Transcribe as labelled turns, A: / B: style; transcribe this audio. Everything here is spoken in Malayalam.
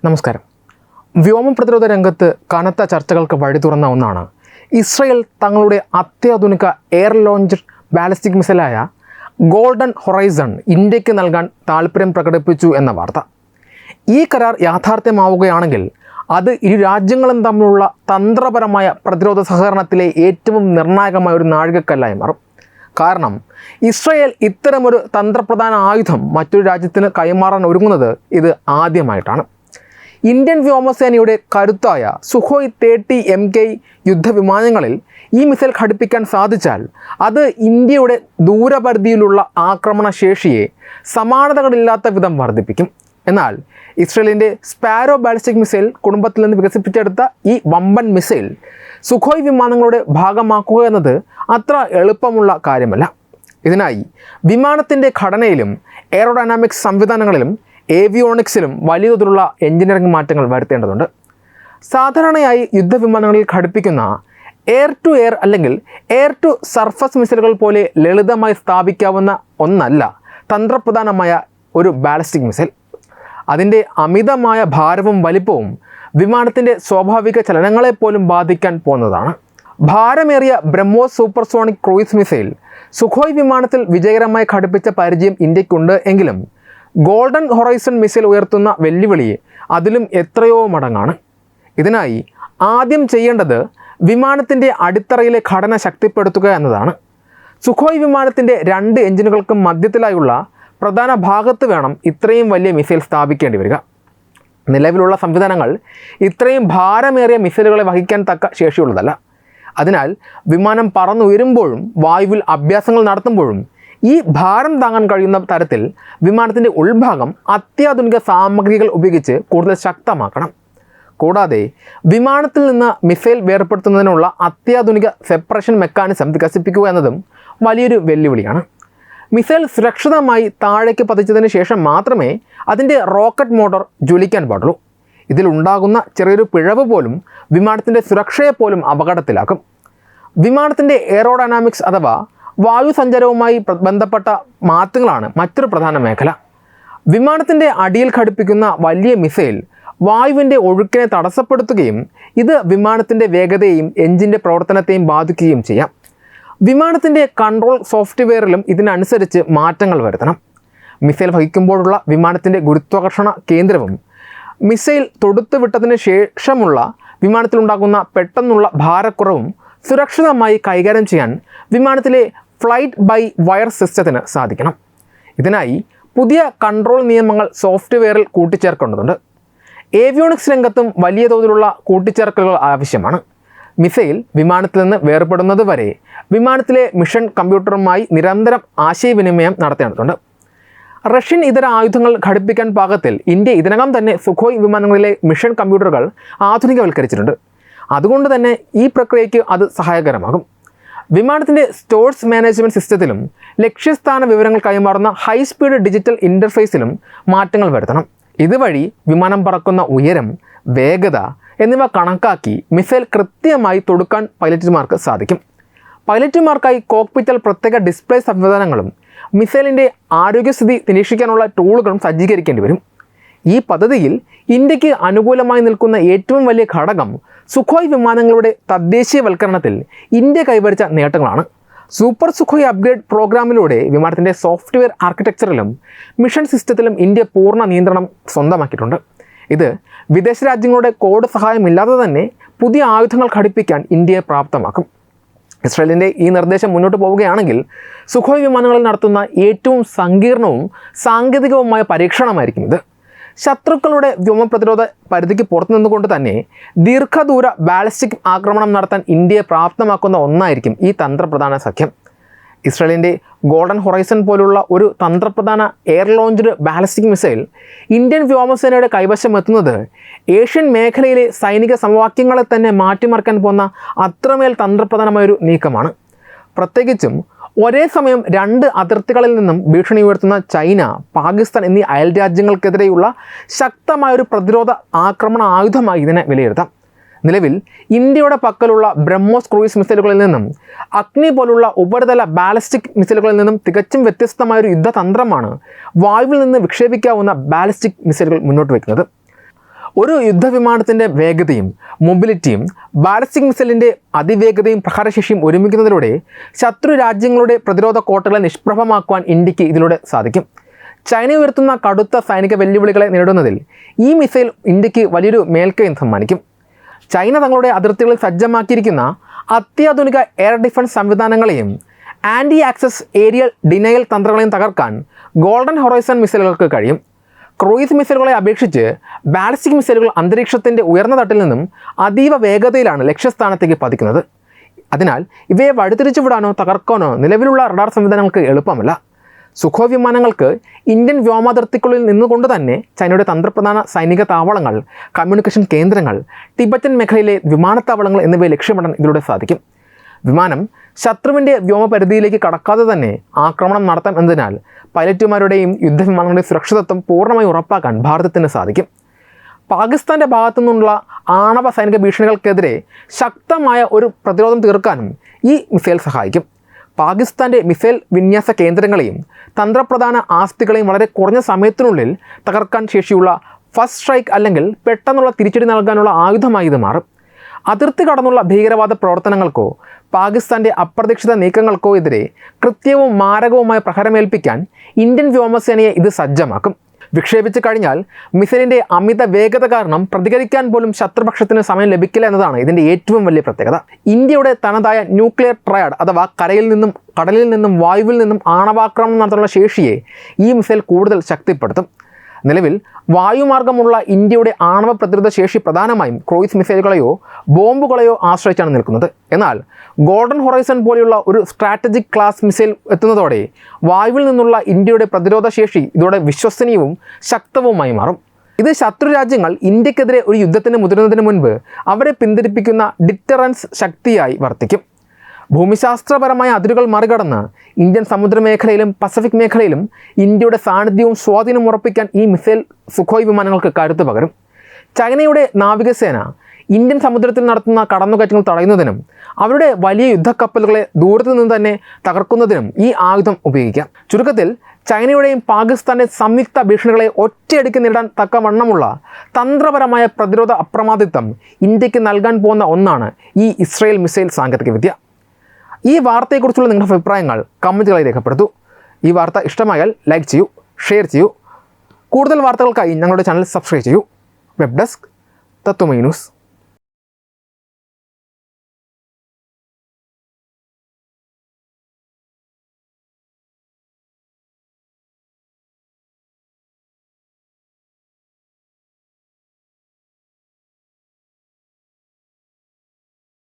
A: നമസ്കാരം. വ്യോമ പ്രതിരോധ രംഗത്ത് കനത്ത ചർച്ചകൾക്ക് വഴി തുറന്ന ഒന്നാണ് ഇസ്രയേൽ തങ്ങളുടെ അത്യാധുനിക എയർ ലോഞ്ച്ഡ് ബാലിസ്റ്റിക് മിസൈലായ ഗോൾഡൻ ഹൊറൈസൺ ഇന്ത്യക്ക് നൽകാൻ താൽപ്പര്യം പ്രകടിപ്പിച്ചു എന്ന വാർത്ത. ഈ കരാർ യാഥാർത്ഥ്യമാവുകയാണെങ്കിൽ അത് ഇരു രാജ്യങ്ങളും തമ്മിലുള്ള തന്ത്രപരമായ പ്രതിരോധ സഹകരണത്തിലെ ഏറ്റവും നിർണായകമായ ഒരു നാഴികക്കല്ലായി മാറും. കാരണം ഇസ്രയേൽ ഇത്തരമൊരു തന്ത്രപ്രധാന ആയുധം മറ്റൊരു രാജ്യത്തിന് കൈമാറാൻ ഒരുങ്ങുന്നത് ഇത് ആദ്യമായിട്ടാണ്. ഇന്ത്യൻ വ്യോമസേനയുടെ കരുത്തായ സുഖോയ് 30 MK യുദ്ധവിമാനങ്ങളിൽ ഈ മിസൈൽ ഘടിപ്പിക്കാൻ സാധിച്ചാൽ അത് ഇന്ത്യയുടെ ദൂരപരിധിയിലുള്ള ആക്രമണ ശേഷിയെ സമാനതകളില്ലാത്ത വിധം വർദ്ധിപ്പിക്കും. എന്നാൽ ഇസ്രയേലിൻ്റെ സ്പാരോ ബാലിസ്റ്റിക് മിസൈൽ കുടുംബത്തിൽ നിന്ന് വികസിപ്പിച്ചെടുത്ത ഈ വമ്പൻ മിസൈൽ സുഖോയ് വിമാനങ്ങളുടെ ഭാഗമാക്കുക എന്നത് അത്ര എളുപ്പമുള്ള കാര്യമല്ല. ഇതിനായി വിമാനത്തിൻ്റെ ഘടനയിലും എയറോഡൈനാമിക്സ് സംവിധാനങ്ങളിലും ഏവിയോണിക്സിലും വലിയ തോതിലുള്ള എഞ്ചിനീയറിംഗ് മാറ്റങ്ങൾ വരുത്തേണ്ടതുണ്ട്. സാധാരണയായി യുദ്ധവിമാനങ്ങളിൽ ഘടിപ്പിക്കുന്ന എയർ ടു എയർ അല്ലെങ്കിൽ എയർ ടു സർഫസ് മിസൈലുകൾ പോലെ ലളിതമായി സ്ഥാപിക്കാവുന്ന ഒന്നല്ല തന്ത്രപ്രധാനമായ ഒരു ബാലിസ്റ്റിക് മിസൈൽ. അതിൻ്റെ അമിതമായ ഭാരവും വലിപ്പവും വിമാനത്തിൻ്റെ സ്വാഭാവിക ചലനങ്ങളെപ്പോലും ബാധിക്കാൻ പോകുന്നതാണ്. ഭാരമേറിയ BrahMos supersonic cruise missile Sukhoi വിമാനത്തിൽ വിജയകരമായി ഘടിപ്പിച്ച പരിചയം ഇന്ത്യക്കുണ്ട് എങ്കിലും ഗോൾഡൻ ഹൊറൈസൺ മിസൈൽ ഉയർത്തുന്ന വെല്ലുവിളി അതിലും എത്രയോ മടങ്ങാണ്. ഇതിനായി ആദ്യം ചെയ്യേണ്ടത് വിമാനത്തിൻ്റെ അടിത്തറയിലെ ഘടന ശക്തിപ്പെടുത്തുക എന്നതാണ്. സുഖോയ് വിമാനത്തിൻ്റെ 2 എഞ്ചിനുകൾക്കും മധ്യത്തിലായുള്ള പ്രധാന ഭാഗത്ത് വേണം ഇത്രയും വലിയ മിസൈൽ സ്ഥാപിക്കേണ്ടി വരിക. നിലവിലുള്ള സംവിധാനങ്ങൾ ഇത്രയും ഭാരമേറിയ മിസൈലുകളെ വഹിക്കാൻ തക്ക ശേഷിയുള്ളതല്ല. അതിനാൽ വിമാനം പറന്നുയരുമ്പോഴും വായുവിൽ അഭ്യാസങ്ങൾ നടത്തുമ്പോഴും ഈ ഭാരം താങ്ങാൻ കഴിയുന്ന തരത്തിൽ വിമാനത്തിൻ്റെ ഉൾഭാഗം അത്യാധുനിക സാമഗ്രികൾ ഉപയോഗിച്ച് കൂടുതൽ ശക്തമാക്കണം. കൂടാതെ വിമാനത്തിൽ നിന്ന് മിസൈൽ വേർപെടുത്തുന്നതിനുള്ള അത്യാധുനിക സെപ്പറേഷൻ മെക്കാനിസം വികസിപ്പിക്കുക എന്നതും വലിയൊരു വെല്ലുവിളിയാണ്. മിസൈൽ സുരക്ഷിതമായി താഴേക്ക് പതിച്ചതിന് ശേഷം മാത്രമേ അതിൻ്റെ റോക്കറ്റ് മോട്ടോർ ജ്വലിക്കാൻ പാടുള്ളൂ. ഇതിലുണ്ടാകുന്ന ചെറിയൊരു പിഴവ് പോലും വിമാനത്തിൻ്റെ സുരക്ഷയെപ്പോലും അപകടത്തിലാക്കും. വിമാനത്തിൻ്റെ എയറോഡൈനാമിക്സ് അഥവാ വായുസഞ്ചാരവുമായി ബന്ധപ്പെട്ട മാറ്റങ്ങളാണ് മറ്റൊരു പ്രധാന മേഖല. വിമാനത്തിൻ്റെ അടിയിൽ ഘടിപ്പിക്കുന്ന വലിയ മിസൈൽ വായുവിൻ്റെ ഒഴുക്കിനെ തടസ്സപ്പെടുത്തുകയും ഇത് വിമാനത്തിൻ്റെ വേഗതയെയും എഞ്ചിൻ്റെ പ്രവർത്തനത്തെയും ബാധിക്കുകയും ചെയ്യാം. വിമാനത്തിൻ്റെ കൺട്രോൾ സോഫ്റ്റ്വെയറിലും ഇതിനനുസരിച്ച് മാറ്റങ്ങൾ വരുത്തണം. മിസൈൽ വഹിക്കുമ്പോഴുള്ള വിമാനത്തിൻ്റെ ഗുരുത്വാകർഷണ കേന്ദ്രവും മിസൈൽ തൊടുത്തുവിട്ടതിന് ശേഷമുള്ള വിമാനത്തിലുണ്ടാകുന്ന പെട്ടെന്നുള്ള ഭാരക്കുറവും സുരക്ഷിതമായി കൈകാര്യം ചെയ്യാൻ വിമാനത്തിലെ ഫ്ലൈറ്റ് ബൈ വയർ സിസ്റ്റത്തിന് സാധിക്കണം. ഇതിനായി പുതിയ കൺട്രോൾ നിയമങ്ങൾ സോഫ്റ്റ്വെയറിൽ കൂട്ടിച്ചേർക്കേണ്ടതുണ്ട്. ഏവിയോണിക്സ് രംഗത്തും വലിയ തോതിലുള്ള കൂട്ടിച്ചേർക്കലുകൾ ആവശ്യമാണ്. മിസൈൽ വിമാനത്തിൽ നിന്ന് വേർപെടുന്നത് വരെ വിമാനത്തിലെ മിഷൻ കമ്പ്യൂട്ടറുമായി നിരന്തരം ആശയവിനിമയം നടത്തേണ്ടതുണ്ട്. റഷ്യൻ ഇതര ആയുധങ്ങൾ ഘടിപ്പിക്കാൻ പാകത്തിൽ ഇന്ത്യ ഇതിനകം തന്നെ സുഖോയ് വിമാനങ്ങളിലെ മിഷൻ കമ്പ്യൂട്ടറുകൾ ആധുനികവൽക്കരിച്ചിട്ടുണ്ട്. അതുകൊണ്ട് തന്നെ ഈ പ്രക്രിയയ്ക്ക് അത് സഹായകരമാകും. വിമാനത്തിൻ്റെ സ്റ്റോഴ്സ് മാനേജ്മെൻറ്റ് സിസ്റ്റത്തിലും ലക്ഷ്യസ്ഥാന വിവരങ്ങൾ കൈമാറുന്ന ഹൈ സ്പീഡ് ഡിജിറ്റൽ ഇൻ്റർഫേസിലും മാറ്റങ്ങൾ വരുത്തണം. ഇതുവഴി വിമാനം പറക്കുന്ന ഉയരം, വേഗത എന്നിവ കണക്കാക്കി മിസൈൽ കൃത്യമായി തൊടുക്കാൻ പൈലറ്റുമാർക്ക് സാധിക്കും. പൈലറ്റുമാർക്കായി കോക്പിറ്റിൽ പ്രത്യേക ഡിസ്പ്ലേ സംവിധാനങ്ങളും മിസൈലിൻ്റെ ആരോഗ്യസ്ഥിതി നിരീക്ഷിക്കാനുള്ള ടൂളുകളും സജ്ജീകരിക്കേണ്ടി വരും. ഈ പദ്ധതിയിൽ ഇന്ത്യക്ക് അനുകൂലമായി നിൽക്കുന്ന ഏറ്റവും വലിയ ഘടകം സുഖോയ് വിമാനങ്ങളുടെ തദ്ദേശീയവൽക്കരണത്തിൽ ഇന്ത്യ കൈവരിച്ച നേട്ടങ്ങളാണ്. സൂപ്പർ സുഖോയ് അപ്ഗ്രേഡ് പ്രോഗ്രാമിലൂടെ വിമാനത്തിൻ്റെ സോഫ്റ്റ്വെയർ ആർക്കിടെക്ചറിലും മിഷൻ സിസ്റ്റത്തിലും ഇന്ത്യ പൂർണ്ണ നിയന്ത്രണം സ്വന്തമാക്കിയിട്ടുണ്ട്. ഇത് വിദേശ രാജ്യങ്ങളുടെ കോഡ് സഹായമില്ലാതെ തന്നെ പുതിയ ആയുധങ്ങൾ ഘടിപ്പിക്കാൻ ഇന്ത്യയെ പ്രാപ്തമാക്കും. ഇസ്രയേലിൻ്റെ ഈ നിർദ്ദേശം മുന്നോട്ട് പോവുകയാണെങ്കിൽ സുഖോയ് വിമാനങ്ങളിൽ നടത്തുന്ന ഏറ്റവും സങ്കീർണവും സാങ്കേതികവുമായ പരീക്ഷണമായിരിക്കും ഇത്. ശത്രുക്കളുടെ വ്യോമ പ്രതിരോധ പരിധിക്ക് പുറത്തു നിന്നുകൊണ്ട് തന്നെ ദീർഘദൂര ബാലിസ്റ്റിക് ആക്രമണം നടത്താൻ ഇന്ത്യയെ പ്രാപ്തമാക്കുന്ന ഒന്നായിരിക്കും ഈ തന്ത്രപ്രധാന സഖ്യം. ഇസ്രയേലിൻ്റെ ഗോൾഡൻ ഹൊറൈസൺ പോലുള്ള ഒരു തന്ത്രപ്രധാന air launched ballistic missile Indian വ്യോമസേനയുടെ കൈവശം എത്തുന്നത് ഏഷ്യൻ മേഖലയിലെ സൈനിക സമവാക്യങ്ങളെ തന്നെ മാറ്റിമറിക്കാൻ പോകുന്ന അത്രമേൽ തന്ത്രപ്രധാനമായൊരു നീക്കമാണ്. പ്രത്യേകിച്ചും ഒരേ സമയം 2 അതിർത്തികളിൽ നിന്നും ഭീഷണി ഉയർത്തുന്ന ചൈന, പാകിസ്ഥാൻ എന്നീ അയൽ രാജ്യങ്ങൾക്കെതിരെയുള്ള ശക്തമായൊരു പ്രതിരോധ ആക്രമണ ആയുധമായി ഇതിനെ വിലയിരുത്താം. നിലവിൽ ഇന്ത്യയുടെ പക്കലുള്ള ബ്രഹ്മോസ് ക്രൂയിസ് മിസൈലുകളിൽ നിന്നും അഗ്നി പോലുള്ള ഉപരിതല ബാലിസ്റ്റിക് മിസൈലുകളിൽ നിന്നും തികച്ചും വ്യത്യസ്തമായൊരു യുദ്ധതന്ത്രമാണ് വായുവിൽ നിന്ന് വിക്ഷേപിക്കാവുന്ന ബാലിസ്റ്റിക് മിസൈലുകൾ മുന്നോട്ട് വയ്ക്കുന്നത്. ഒരു യുദ്ധവിമാനത്തിൻ്റെ വേഗതയും മൊബിലിറ്റിയും ബാലിസ്റ്റിക് മിസൈലിൻ്റെ അതിവേഗതയും പ്രഹാരശേഷിയും ഒരുമിക്കുന്നതിലൂടെ ശത്രു രാജ്യങ്ങളുടെ പ്രതിരോധ കോട്ടകളെ നിഷ്പ്രഭമാക്കുവാൻ ഇന്ത്യക്ക് ഇതിലൂടെ സാധിക്കും. ചൈന ഉയർത്തുന്ന കടുത്ത സൈനിക വെല്ലുവിളികളെ നേരിടുന്നതിൽ ഈ മിസൈൽ ഇന്ത്യക്ക് വലിയൊരു മേൽക്കൈ സമ്മാനിക്കും. ചൈന തങ്ങളുടെ അതിർത്തികളിൽ സജ്ജമാക്കിയിരിക്കുന്ന അത്യാധുനിക എയർ ഡിഫൻസ് സംവിധാനങ്ങളെയും ആൻറ്റി ആക്സസ് ഏരിയൽ ഡിനയൽ തന്ത്രങ്ങളെയും തകർക്കാൻ ഗോൾഡൻ ഹൊറൈസൺ മിസൈലുകൾക്ക് കഴിയും. ക്രൂയിസ് മിസൈലുകളെ അപേക്ഷിച്ച് ബാലിസ്റ്റിക് മിസൈലുകൾ അന്തരീക്ഷത്തിൻ്റെ ഉയർന്ന തട്ടിൽ നിന്നും അതീവ വേഗതയിലാണ് ലക്ഷ്യസ്ഥാനത്തേക്ക് പതിക്കുന്നത്. അതിനാൽ ഇവയെ വഴിതിരിച്ചു വിടാനോ തകർക്കാനോ നിലവിലുള്ള റഡാർ സംവിധാനങ്ങൾക്ക് എളുപ്പമല്ല. സുഖോയ് വിമാനങ്ങൾക്ക് ഇന്ത്യൻ വ്യോമാതിർത്തിക്കുള്ളിൽ നിന്നുകൊണ്ട് തന്നെ ചൈനയുടെ തന്ത്രപ്രധാന സൈനിക താവളങ്ങൾ, കമ്മ്യൂണിക്കേഷൻ കേന്ദ്രങ്ങൾ, ടിബറ്റൻ മേഖലയിലെ വിമാനത്താവളങ്ങൾ എന്നിവയെ ലക്ഷ്യമിടാൻ ഇതിലൂടെ സാധിക്കും. വിമാനം ശത്രുവിൻ്റെ വ്യോമപരിധിയിലേക്ക് കടക്കാതെ തന്നെ ആക്രമണം നടത്താം എന്നതിനാൽ പൈലറ്റുമാരുടെയും യുദ്ധവിമാനങ്ങളുടെയും സുരക്ഷിതത്വം പൂർണ്ണമായി ഉറപ്പാക്കാൻ ഭാരതത്തിന് സാധിക്കും. പാകിസ്ഥാൻ്റെ ഭാഗത്തു നിന്നുള്ള ആണവ സൈനിക ഭീഷണികൾക്കെതിരെ ശക്തമായ ഒരു പ്രതിരോധം തീർക്കാനും ഈ മിസൈൽ സഹായിക്കും. പാകിസ്ഥാൻ്റെ മിസൈൽ വിന്യാസ കേന്ദ്രങ്ങളെയും തന്ത്രപ്രധാന ആസ്തികളെയും വളരെ കുറഞ്ഞ സമയത്തിനുള്ളിൽ തകർക്കാൻ ശേഷിയുള്ള ഫസ്റ്റ് സ്ട്രൈക്ക് അല്ലെങ്കിൽ പെട്ടെന്നുള്ള തിരിച്ചടി നൽകാനുള്ള ആയുധമായി ഇത് മാറും. അതിർത്തി കടന്നുള്ള ഭീകരവാദ പ്രവർത്തനങ്ങൾക്കോ പാകിസ്ഥാൻ്റെ അപ്രതീക്ഷിത നീക്കങ്ങൾക്കോ എതിരെ കൃത്യവും മാരകവുമായ പ്രഹരമേൽപ്പിക്കാൻ ഇന്ത്യൻ വ്യോമസേനയെ ഇത് സജ്ജമാക്കും. വിക്ഷേപിച്ച് കഴിഞ്ഞാൽ മിസൈലിൻ്റെ അമിത വേഗത കാരണം പ്രതികരിക്കാൻ പോലും ശത്രുപക്ഷത്തിന് സമയം ലഭിക്കില്ല എന്നതാണ് ഇതിൻ്റെ ഏറ്റവും വലിയ പ്രത്യേകത. ഇന്ത്യയുടെ തനതായ ന്യൂക്ലിയർ ട്രയഡ് അഥവാ കരയിൽ നിന്നും കടലിൽ നിന്നും വായുവിൽ നിന്നും ആണവാക്രമണം നടത്താനുള്ള ശേഷിയെ ഈ മിസൈൽ കൂടുതൽ ശക്തിപ്പെടുത്തും. നിലവിൽ വായുമാർഗമുള്ള ഇന്ത്യയുടെ ആണവ പ്രതിരോധ ശേഷി പ്രധാനമായും ക്രൂയിസ് മിസൈലുകളെയോ ബോംബുകളെയോ ആശ്രയിച്ചാണ് നിൽക്കുന്നത്. എന്നാൽ ഗോൾഡൻ ഹൊറൈസൺ പോലെയുള്ള ഒരു സ്ട്രാറ്റജിക് ക്ലാസ് മിസൈൽ എത്തുന്നതോടെ വായുവിൽ നിന്നുള്ള ഇന്ത്യയുടെ പ്രതിരോധ ശേഷി ഇതോടെ വിശ്വസനീയവും ശക്തവുമായി മാറും. ഇത് ശത്രു രാജ്യങ്ങൾ ഇന്ത്യക്കെതിരെ ഒരു യുദ്ധത്തിന് മുതിരുന്നതിന് മുൻപ് അവരെ പിന്തിരിപ്പിക്കുന്ന ഡിറ്ററൻസ് ശക്തിയായി വർത്തിക്കും. ഭൂമിശാസ്ത്രപരമായ അതിരുകൾ മറികടന്ന് ഇന്ത്യൻ സമുദ്രമേഖലയിലും പസഫിക് മേഖലയിലും ഇന്ത്യയുടെ സാന്നിധ്യവും സ്വാധീനവും ഉറപ്പിക്കാൻ ഈ മിസൈൽ സുഖോയ് വിമാനങ്ങൾക്ക് കരുത്ത് പകരും. ചൈനയുടെ നാവികസേന ഇന്ത്യൻ സമുദ്രത്തിൽ നടത്തുന്ന കടന്നുകയറ്റങ്ങൾ തടയുന്നതിനും അവരുടെ വലിയ യുദ്ധക്കപ്പലുകളെ ദൂരത്തു നിന്ന് തന്നെ തകർക്കുന്നതിനും ഈ ആയുധം ഉപയോഗിക്കാം. ചുരുക്കത്തിൽ ചൈനയുടെയും പാകിസ്ഥാൻ്റെയും സംയുക്ത ഭീഷണികളെ ഒറ്റയടിക്ക് നേരിടാൻ തക്കവണ്ണമുള്ള തന്ത്രപരമായ പ്രതിരോധ അപ്രമാദിത്വം ഇന്ത്യക്ക് നൽകാൻ പോകുന്ന ഒന്നാണ് ഈ ഇസ്രയേൽ മിസൈൽ സാങ്കേതികവിദ്യ. ഈ വാർത്തയെക്കുറിച്ചുള്ള നിങ്ങളുടെ അഭിപ്രായങ്ങൾ കമൻറ്റുകളായി രേഖപ്പെടുത്തൂ. ഈ വാർത്ത ഇഷ്ടമായാൽ ലൈക്ക് ചെയ്യൂ, ഷെയർ ചെയ്യൂ. കൂടുതൽ വാർത്തകൾക്കായി ഞങ്ങളുടെ ചാനൽ സബ്സ്ക്രൈബ് ചെയ്യൂ. വെബ് ഡെസ്ക് തത്വമൈ ന്യൂസ്.